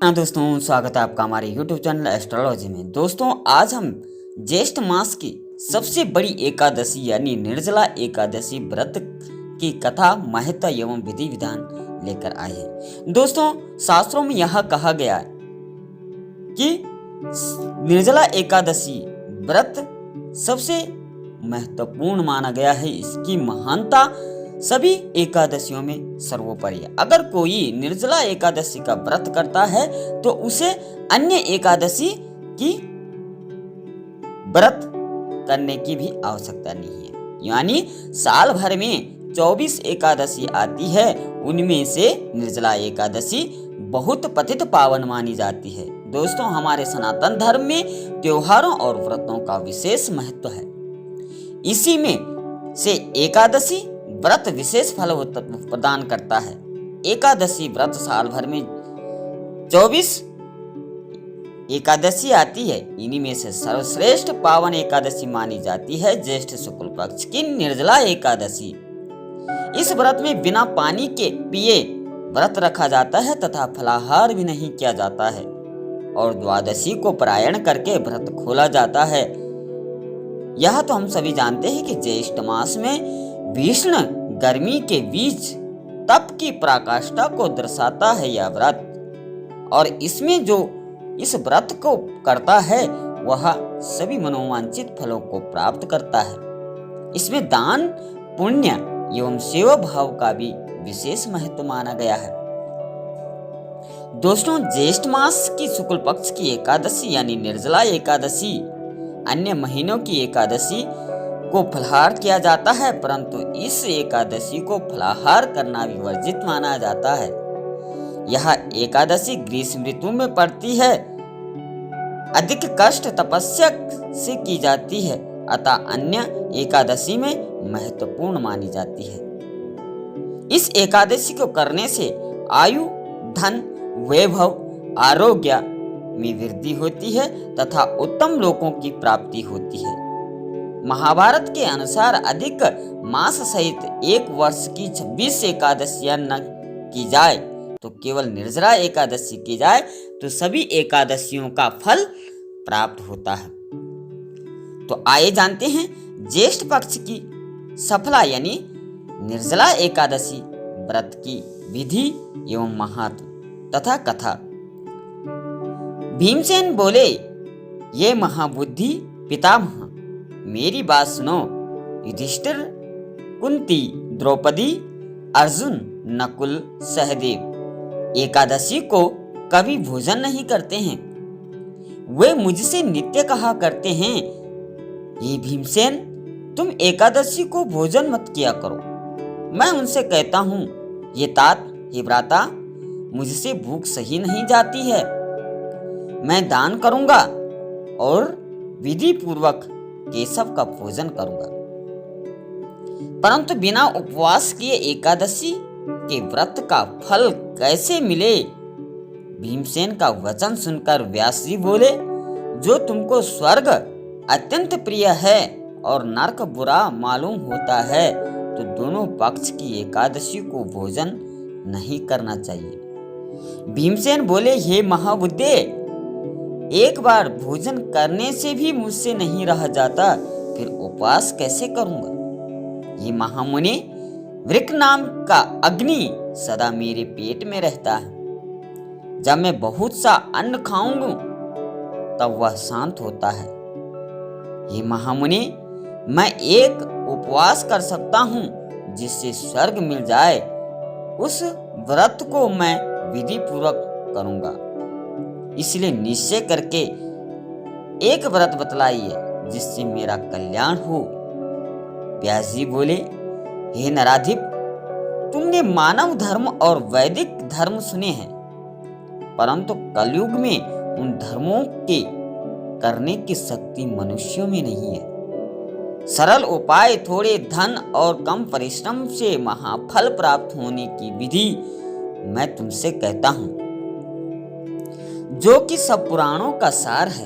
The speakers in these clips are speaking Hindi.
नमस्कार दोस्तों, स्वागत है आपका हमारे YouTube चैनल एस्ट्रोलॉजी में। दोस्तों, आज हम ज्येष्ठ मास की सबसे बड़ी एकादशी यानी निर्जला एकादशी व्रत की कथा, महत्व एवं विधि विधान लेकर आए हैं। दोस्तों, शास्त्रों में यह कहा गया है कि निर्जला एकादशी व्रत सबसे महत्वपूर्ण माना गया है। इसकी महानता सभी एकादशियों में सर्वोपरि है। अगर कोई निर्जला एकादशी का व्रत करता है तो उसे अन्य एकादशी की व्रत करने की भी आवश्यकता नहीं है। यानी साल भर में 24 एकादशी आती है, उनमें से निर्जला एकादशी बहुत पतित पावन मानी जाती है। दोस्तों, हमारे सनातन धर्म में त्योहारों और व्रतों का विशेष महत्व है। इसी में से एकादशी व्रत विशेष फल प्रदान करता है। एकादशी व्रत साल भर में 24 एकादशी आती है, इन्हीं में से सर्वश्रेष्ठ पावन एकादशी मानी जाती है ज्येष्ठ शुक्ल पक्ष की निर्जला एकादशी। इस व्रत में बिना पानी के पिए व्रत रखा जाता है तथा फलाहार भी नहीं किया जाता है और द्वादशी को पारायण करके व्रत खोला जाता है। यह तो हम सभी जानते हैं कि ज्येष्ठ मास में भीषण गर्मी के बीच तप की पराकाष्ठा को दर्शाता है यह व्रत, और इसमें जो इस व्रत को करता है वह सभी मनोवांछित फलों को प्राप्त करता है। इसमें दान, पुण्य एवं सेवा भाव का भी विशेष महत्व माना गया है। दोस्तों, ज्येष्ठ मास की शुक्ल पक्ष की एकादशी यानी निर्जला एकादशी अन्य महीनों की एकादशी को फलाहार किया जाता है, परंतु इस एकादशी को फलाहार करना भी वर्जित माना जाता है। यह एकादशी ग्रीष्म ऋतु में पड़ती है, अधिक कष्ट तपस्या से की जाती है, अतः अन्य एकादशी में महत्वपूर्ण मानी जाती है। इस एकादशी को करने से आयु, धन, वैभव, आरोग्य में वृद्धि होती है तथा उत्तम लोकों की प्राप्ति होती है। महाभारत के अनुसार अधिक मास सहित एक वर्ष की 26 एकादशियां न की जाए तो केवल निर्जला एकादशी की जाए तो सभी एकादशियों का फल प्राप्त होता है। तो आइए जानते हैं ज्येष्ठ पक्ष की सफला यानी निर्जला एकादशी व्रत की विधि एवं महत्व तथा कथा। भीमसेन बोले, ये महाबुद्धि पितामह, मेरी बात सुनो। युधिष्ठिर, कुंती, द्रौपदी, अर्जुन, नकुल, सहदेव एकादशी को कभी भोजन नहीं करते हैं। वे मुझसे नित्य कहा करते हैं, ये भीमसेन, तुम एकादशी को भोजन मत किया करो। मैं उनसे कहता हूँ, ये तात, हे भ्राता, मुझसे भूख सही नहीं जाती है। मैं दान करूंगा और विधि पूर्वक केशव का भोजन करूंगा, परंतु बिना उपवास किए एकादशी के व्रत का फल कैसे मिले? भीमसेन का वचन सुनकर व्यास जी बोले, जो तुमको स्वर्ग अत्यंत प्रिय है और नरक बुरा मालूम होता है तो दोनों पक्ष की एकादशी को भोजन नहीं करना चाहिए। भीमसेन बोले, हे महाबुद्धे, एक बार भोजन करने से भी मुझसे नहीं रहा जाता, फिर उपवास कैसे करूंगा? ये महामुनि, वृक नाम का अग्नि सदा मेरे पेट में रहता है। जब मैं बहुत सा अन्न खाऊंगा तब वह शांत होता है। ये महामुनि, मैं एक उपवास कर सकता हूँ जिससे स्वर्ग मिल जाए। उस व्रत को मैं विधि पूर्वक करूंगा, इसलिए निश्चय करके एक व्रत बतलाइए जिससे मेरा कल्याण हो। व्यास जी बोले, हे नराधिप, तुमने मानव धर्म और वैदिक धर्म सुने हैं, परंतु कलयुग में उन धर्मों के करने की शक्ति मनुष्यों में नहीं है। सरल उपाय, थोड़े धन और कम परिश्रम से महाफल प्राप्त होने की विधि मैं तुमसे कहता हूं, जो कि सब पुराणों का सार है।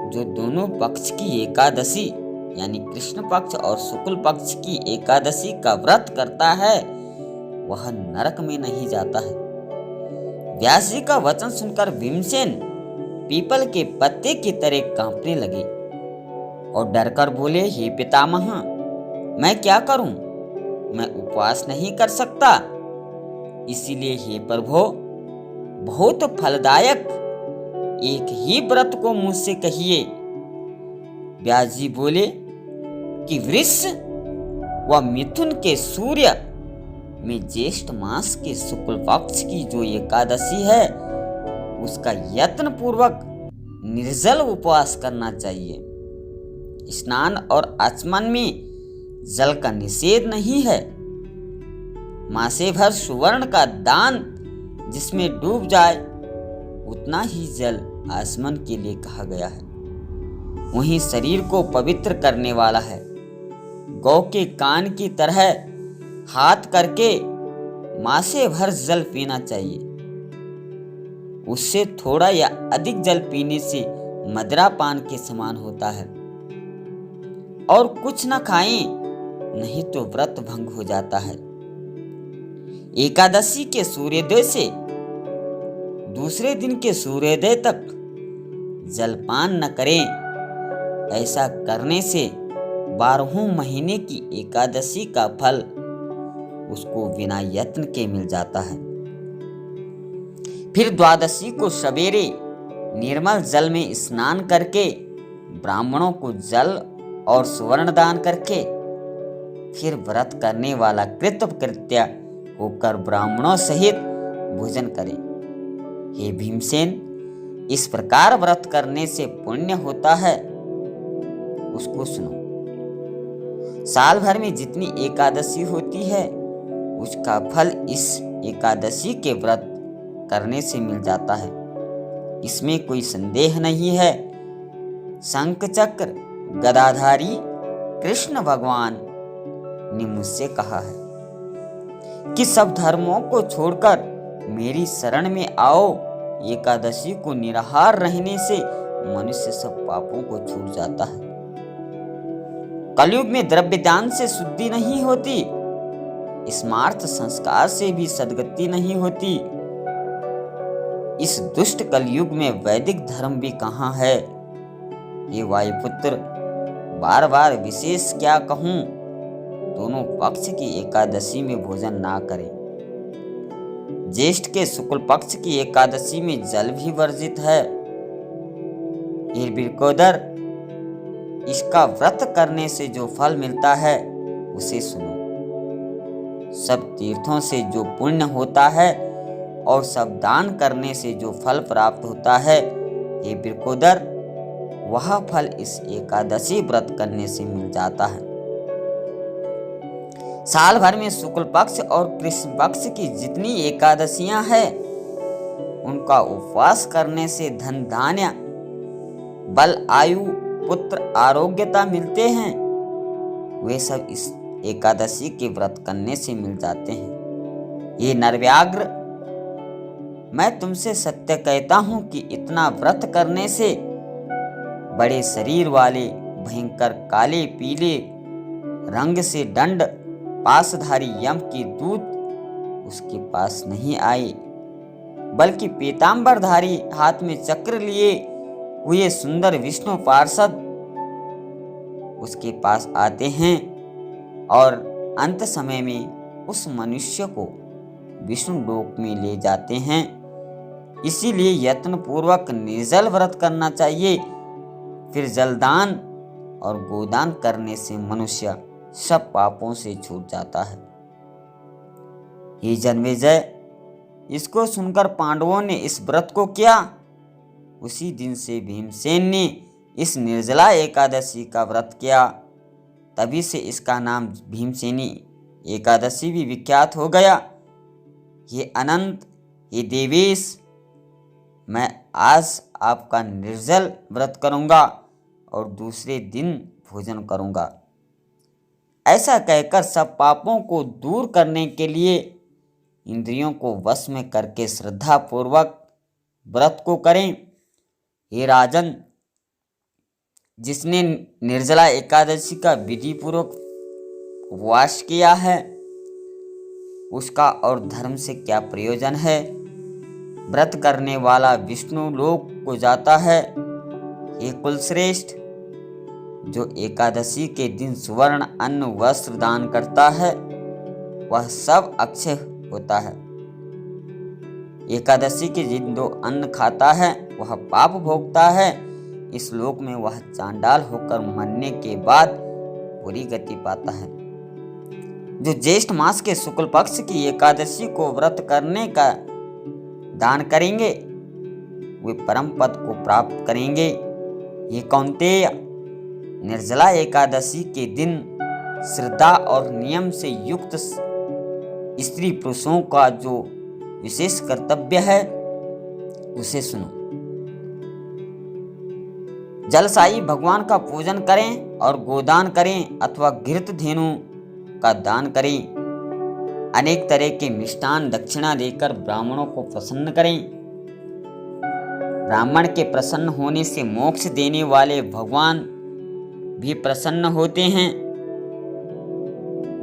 जो दोनों पक्ष की एकादशी यानी कृष्ण पक्ष और शुक्ल पक्ष की एकादशी का व्रत करता है वह नरक में नहीं जाता है। व्यास जी का वचन सुनकर भीमसेन पीपल के पत्ते की तरह कांपने लगे और डरकर बोले, हे पितामह, मैं क्या करूं? मैं उपवास नहीं कर सकता। इसीलिए हे प्रभु, बहुत फलदायक एक ही व्रत को मुझसे कहिए। व्यास जी बोले कि वृष व मिथुन के सूर्य में ज्येष्ठ मास के शुक्ल पक्ष की जो एकादशी है, उसका यत्न पूर्वक निर्जल उपवास करना चाहिए। स्नान और आचमन में जल का निषेध नहीं है। मासे भर सुवर्ण का दान जिसमें डूब जाए उतना ही जल आचमन के लिए कहा गया है। वहीं शरीर को पवित्र करने वाला है। गौ के कान की तरह हाथ करके मासे भर जल पीना चाहिए। उससे थोड़ा या अधिक जल पीने से मदिरा पान के समान होता है। और कुछ न खाएं, नहीं तो व्रत भंग हो जाता है। एकादशी के सूर्योदय से दूसरे दिन के सूर्योदय तक जलपान न करें। ऐसा करने से 12वें महीने की एकादशी का फल उसको बिना यत्न के मिल जाता है। फिर द्वादशी को सवेरे निर्मल जल में स्नान करके ब्राह्मणों को जल और सुवर्ण दान करके फिर व्रत करने वाला कृतकृत्य होकर ब्राह्मणों सहित भोजन करें। हे भीमसेन, इस प्रकार व्रत करने से पुण्य होता है, उसको सुनो। साल भर में जितनी एकादशी होती है उसका फल इस एकादशी के व्रत करने से मिल जाता है। इसमें कोई संदेह नहीं है। शंख चक्र गदाधारी कृष्ण भगवान ने मुझसे कहा है कि सब धर्मों को छोड़कर मेरी शरण में आओ। एकादशी को निराहार रहने से मनुष्य सब पापों को छूट जाता है। कलयुग में द्रव्य दान से शुद्धि नहीं होती, स्मार्थ संस्कार से भी सद्गति नहीं होती। इस दुष्ट कलयुग में वैदिक धर्म भी कहाँ है? ये वायुपुत्र, बार बार विशेष क्या कहूं, दोनों पक्ष की एकादशी में भोजन ना करें। ज्येष्ठ के शुक्ल पक्ष की एकादशी में जल भी वर्जित है। ये बिरकोदर, इसका व्रत करने से जो फल मिलता है उसे सुनो। सब तीर्थों से जो पुण्य होता है और सब दान करने से जो फल प्राप्त होता है, ये बिरकोदर, वह फल इस एकादशी व्रत करने से मिल जाता है। साल भर में शुक्ल पक्ष और कृष्ण पक्ष की जितनी एकादशियां हैं, उनका उपवास करने से धन धान्य बल आयु पुत्र आरोग्यता मिलते हैं। वे सब इस एकादशी के व्रत करने से मिल जाते हैं। ये नरव्याघ्र, मैं तुमसे सत्य कहता हूं कि इतना व्रत करने से बड़े शरीर वाले भयंकर काले पीले रंग से दंड पासधारी यम की दूत उसके पास नहीं आए, बल्कि पीतांबरधारी हाथ में चक्र लिए हुए सुंदर विष्णु पार्षद उसके पास आते हैं और अंत समय में उस मनुष्य को विष्णु लोक में ले जाते हैं। इसीलिए यत्न पूर्वक निर्जल व्रत करना चाहिए। फिर जलदान और गोदान करने से मनुष्य सब पापों से छूट जाता है। हे जन्मेजय, इसको सुनकर पांडवों ने इस व्रत को किया। उसी दिन से भीमसेन ने इस निर्जला एकादशी का व्रत किया। तभी से इसका नाम भीमसेनी एकादशी भी विख्यात हो गया। ये अनंत, ये देवेश, मैं आज आपका निर्जल व्रत करूंगा और दूसरे दिन भोजन करूंगा। ऐसा कहकर सब पापों को दूर करने के लिए इंद्रियों को वश में करके श्रद्धा पूर्वक व्रत को करें। हे राजन, जिसने निर्जला एकादशी का विधि पूर्वक उपवास किया है, उसका और धर्म से क्या प्रयोजन है? व्रत करने वाला विष्णु लोक को जाता है। हे कुलश्रेष्ठ, जो एकादशी के दिन सुवर्ण अन्न वस्त्र दान करता है वह सब अक्षय होता है। एकादशी के दिन जो अन्न खाता है वह पाप भोगता है। इस लोक में वह चांडाल होकर मरने के बाद बुरी गति पाता है। जो ज्येष्ठ मास के शुक्ल पक्ष की एकादशी को व्रत करने का दान करेंगे वे परम पद को प्राप्त करेंगे। ये कौन्तेय, निर्जला एकादशी के दिन श्रद्धा और नियम से युक्त स्त्री पुरुषों का जो विशेष कर्तव्य है उसे सुनो। जलसाई भगवान का पूजन करें और गोदान करें अथवा घृत धेनु का दान करें। अनेक तरह के मिष्टान दक्षिणा देकर ब्राह्मणों को प्रसन्न करें। ब्राह्मण के प्रसन्न होने से मोक्ष देने वाले भगवान भी प्रसन्न होते हैं।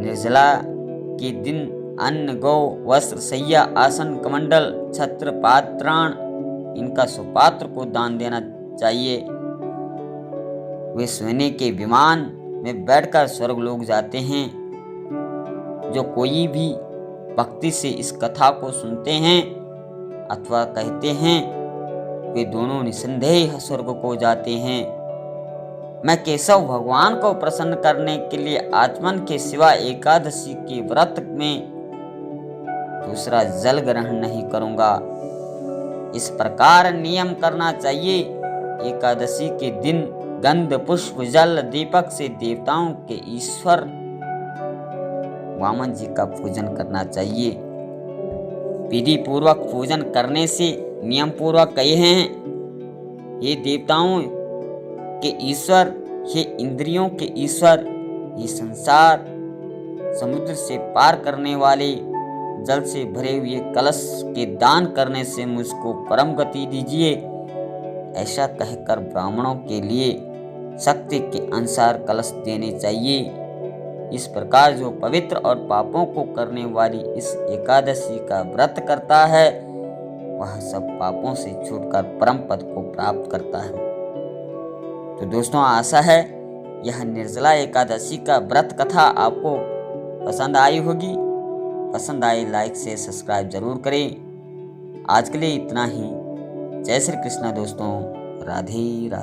निर्जला के दिन अन्न, गौ, वस्त्र, सैया, आसन, कमंडल, छत्र, पात्राण इनका सुपात्र को दान देना चाहिए। वे सोने के विमान में बैठकर स्वर्गलोक जाते हैं। जो कोई भी भक्ति से इस कथा को सुनते हैं अथवा कहते हैं वे दोनों निसंदेह स्वर्ग को जाते हैं। मैं केशव भगवान को प्रसन्न करने के लिए आचमन के सिवा एकादशी के व्रत में दूसरा जल ग्रहण नहीं करूंगा। इस प्रकार नियम करना चाहिए। एकादशी के दिन गंध, पुष्प, जल, दीपक से देवताओं के ईश्वर वामन जी का पूजन करना चाहिए। विधि पूर्वक पूजन करने से नियम पूर्वक कहे हैं, ये देवताओं के ईश्वर, ये इंद्रियों के ईश्वर, ये संसार समुद्र से पार करने वाले, जल से भरे हुए कलश के दान करने से मुझको परम गति दीजिए। ऐसा कहकर ब्राह्मणों के लिए शक्ति के अनुसार कलश देने चाहिए। इस प्रकार जो पवित्र और पापों को करने वाली इस एकादशी का व्रत करता है वह सब पापों से छूटकर परम पद को प्राप्त करता है। तो दोस्तों, आशा है यह निर्जला एकादशी का व्रत कथा आपको पसंद आई होगी। पसंद आए लाइक से सब्सक्राइब जरूर करें। आज के लिए इतना ही। जय श्री कृष्ण दोस्तों। राधे राधे।